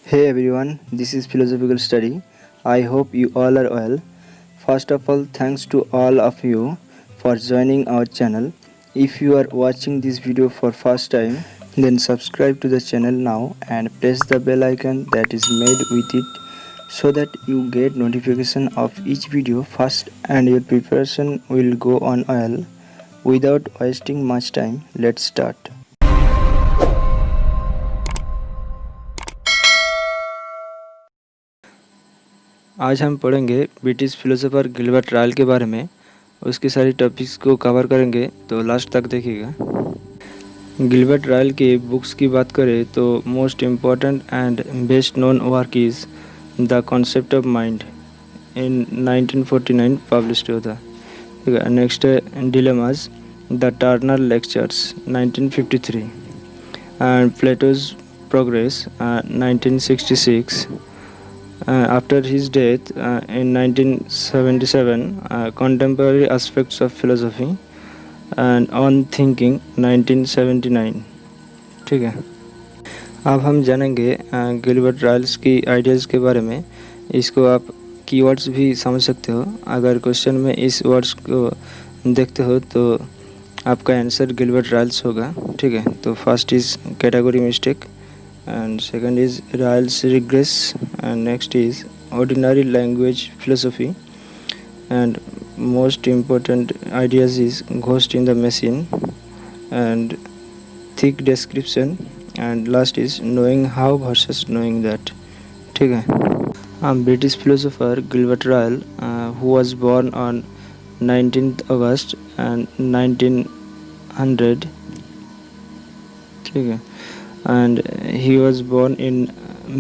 Hey everyone, this is Philosophical Study. I hope you all are well. First of all, thanks to all of you for joining our channel. If you are watching this video for first time, then subscribe to the channel now and press the bell icon that is made with it so that you get notification of each video first and your preparation will go on well. Without wasting much time, let's start. आज हम पढ़ेंगे British philosopher Gilbert royal के बारे में। उसकी सारी topics को cover करेंगे, तो लास्ट तक देखिएगा। गिलबर्ट रायल के बुक्स की बात करें तो most important and best known work is the concept of mind इन 1949 पब्लिश्ड हुआ था। ठीक है। नेक्स्ट है dilemmas the Turner lectures 1953 and Plato's progress 1966। After his death in 1977, Contemporary Aspects of Philosophy and On Thinking 1979। ठीक है। अब हम जानेंगे गिलबर्ट रायल्स की आइडियाज़ के बारे में। इसको आप कीवर्ड्स भी समझ सकते हो। अगर क्वेश्चन में इस वर्ड्स को देखते हो तो आपका आंसर गिलबर्ट रायल्स होगा। ठीक है। तो first is category mistake and second is Ryle's regress, and next is ordinary language philosophy, and most important ideas is ghost in the machine and thick description, and last is knowing how versus knowing that। ठीक है। British philosopher Gilbert Ryle who was born on 19th August and 1900। ठीक है। and he was born in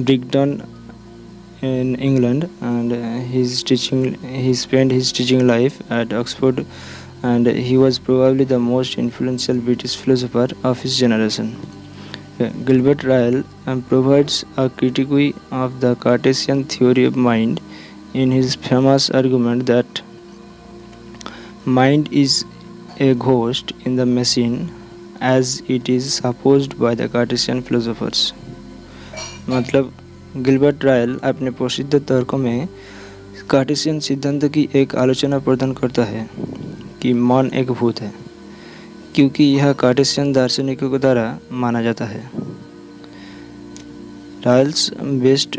Brigton in England, and he spent his teaching life at Oxford, and he was probably the most influential British philosopher of his generation। Gilbert Ryle provides a critique of the Cartesian theory of mind in his famous argument that mind is a ghost in the machine as it is supposed by the Cartesian philosophers। मतलब Gilbert royal अपने प्रसिद्ध तर्कों में Cartesian सिद्धांत की एक आलोचना प्रदान करता है कि मन एक भूत है, क्योंकि यह कार्टेशियन दार्शनिकों के द्वारा माना जाता है। Ryle's best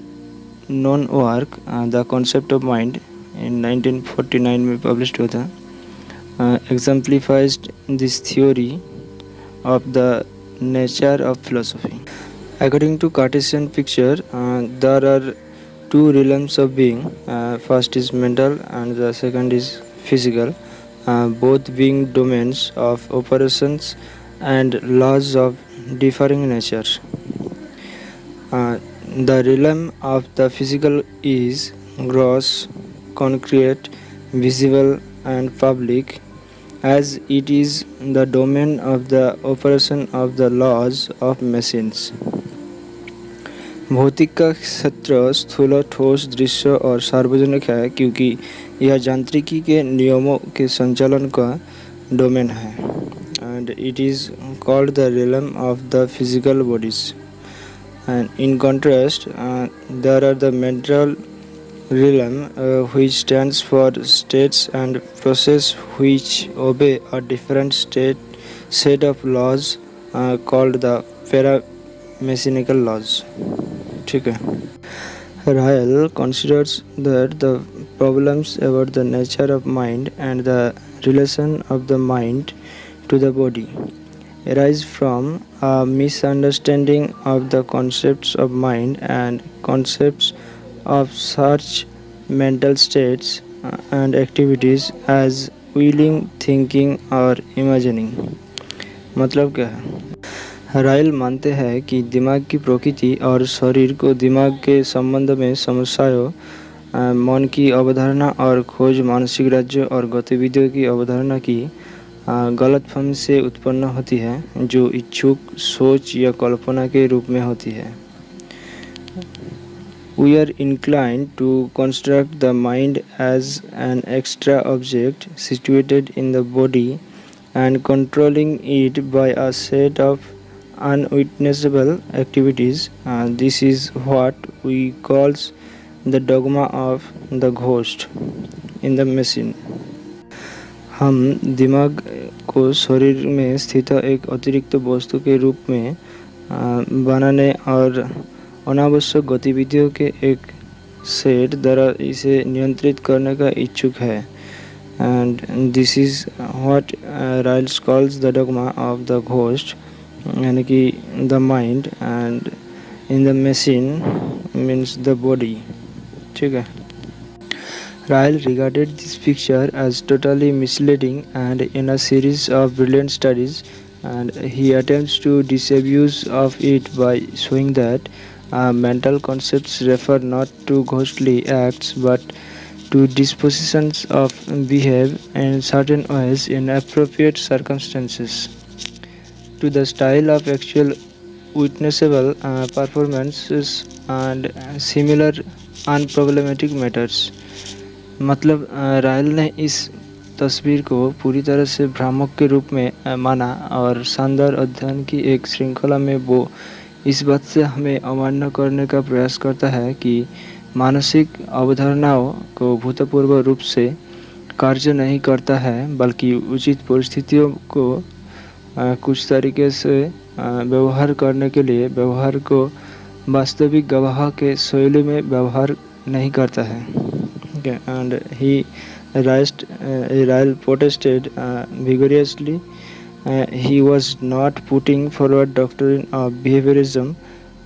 known work the concept of mind इन 1949 में पब्लिश्ड हुआ था। Exemplifies this theory of the nature of philosophy। According to Cartesian picture, there are two realms of being। First is mental and the second is physical, both being domains of operations and laws of differing nature। The realm of the physical is gross, concrete, visible and public, as it is the domain of the operation of the laws of machines। भौतिक का क्षेत्र स्थूल, ठोस, दृश्य और सार्वजनिक है, क्योंकि यह यांत्रिकी के नियमों के संचालन का डोमेन है। and it is called the realm of the physical bodies। and in contrast, there are the mental realm which stands for states and process which obey a different set of laws called the paramechanical laws। ठीक है। Ryle considers that the problems about the nature of mind and the relation of the mind to the body arise from a misunderstanding of the concepts of mind and concepts of such mental states and activities as willing, thinking और imagining। मतलब क्या है? Royal मानते हैं कि दिमाग की प्रकृति और शरीर को दिमाग के संबंध में समस्याओं, मन की अवधारणा और खोज मानसिक राज्य और गतिविधियों की अवधारणा की गलतफहमी से उत्पन्न होती है, जो इच्छुक, सोच या कल्पना के रूप में होती है। We are inclined to construct the mind as an extra object situated in the body and controlling it by a set of unwitnessable activities. This is what we calls the dogma of the ghost in the machine. हम दिमाग को शरीर में स्थित एक अतिरिक्त वस्तु के रूप में बनाने और अनावश्यक गतिविधियों के एक सेट द्वारा इसे नियंत्रित करने का इच्छुक है. And this is what Ryle calls the dogma of the ghost, यानी कि the mind, and in the machine means the body. ठीक है. Ryle regarded this picture as totally misleading, and in a series of brilliant studies, and he attempts to disabuse of it by showing that mental concepts refer not to ghostly acts but to dispositions of behave in certain ways in appropriate circumstances, to the style of actual witnessable performances and similar unproblematic matters. मतलब royal ने इस तस्वीर को पूरी तरह से भ्रामक के रूप में माना और शानदार अध्ययन की एक श्रृंखला में वो इस बात से हमें अवमानना करने का प्रयास करता है कि मानसिक अवधारणाओं को भूतपूर्व रूप से कार्य नहीं करता है, बल्कि उचित परिस्थितियों को कुछ तरीके से व्यवहार करने के लिए व्यवहार को वास्तविक गवाह के शैली में व्यवहार नहीं करता है. And he Ryle protested vigorously. He was not putting forward doctrine of behaviorism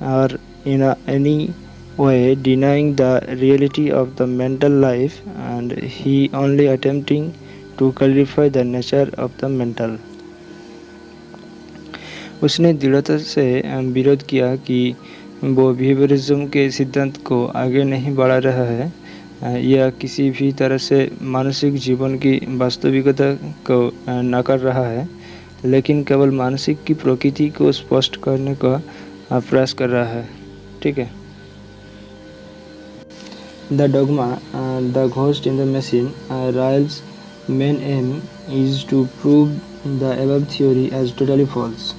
or in any way denying the reality of the mental life, and he only attempting to clarify the nature of the mental. उसने दृढ़ता से विरोध किया कि वो behaviourism के सिद्धांत को आगे नहीं बढ़ा रहा है या किसी भी तरह से मानसिक जीवन की वास्तविकता को नकार रहा है, लेकिन केवल मानसिक की प्रकृति को स्पष्ट करने का प्रयास कर रहा है. ठीक है. The dogma, the ghost in the machine. Ryle's main aim is to prove the above theory as totally false,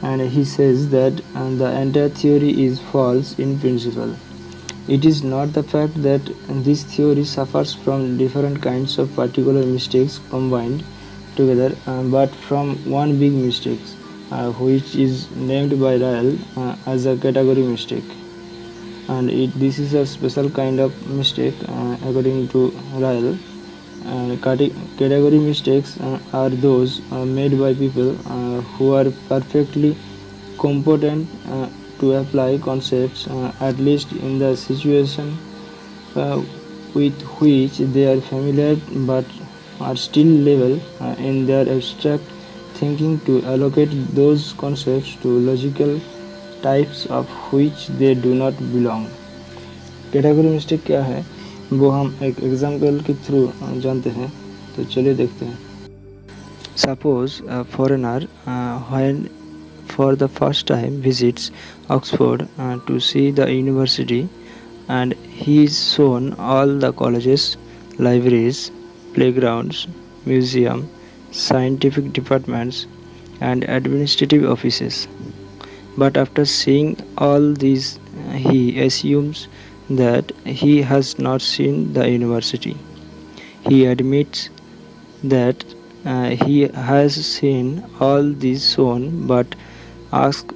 and he says that the entire theory is false in principle. It is not the fact that this theory suffers from different kinds of particular mistakes combined together, but from one big mistake, which is named by Ryle as a category mistake. And this is a special kind of mistake according to Ryle. Category mistakes are those made by people who are perfectly competent to apply concepts at least in the situation with which they are familiar, but are still level in their abstract thinking to allocate those concepts to logical types of which they do not belong. Category mistake क्या है वो हम एक example के through जानते हैं, तो चलिए देखते हैं. Suppose a foreigner when for the first time visits Oxford to see the university, and he is shown all the colleges, libraries, playgrounds, museum, scientific departments and administrative offices. But after seeing all these, he assumes that he has not seen the university. He admits that he has seen all these shown, but asks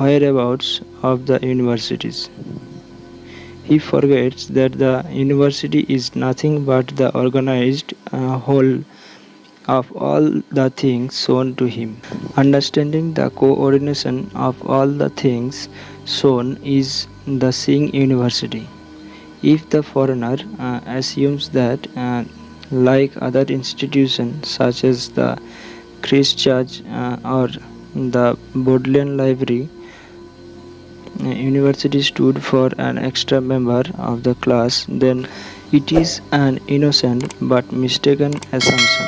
whereabouts of the universities. He forgets that the university is nothing but the organized whole of all the things shown to him. Understanding the coordination of all the things shown is the seeing university. If the foreigner assumes that like other institutions such as the Christ Church or the Bodleian Library, university stood for an extra member of the class, then it is an innocent but mistaken assumption.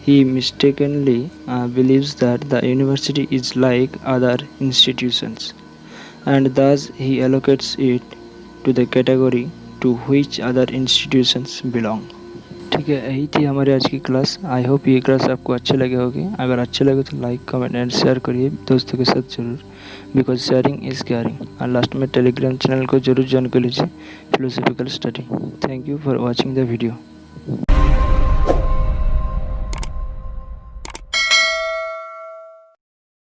He mistakenly believes that the university is like other institutions, and thus he allocates it to the category to which other institutions belong. ठीक है, यही थी हमारी आज की class. I hope ये class आपको अच्छे लगे होगी। अगर अच्छे लगे तो लाइक कमेंट एंड शेयर करिए दोस्तों के साथ ज़रूर, बिकॉज शेयरिंग इज़ केयरिंग। और लास्ट में टेलीग्राम चैनल को जरूर ज्वाइन कर लीजिए, philosophical study. Thank you for watching the video.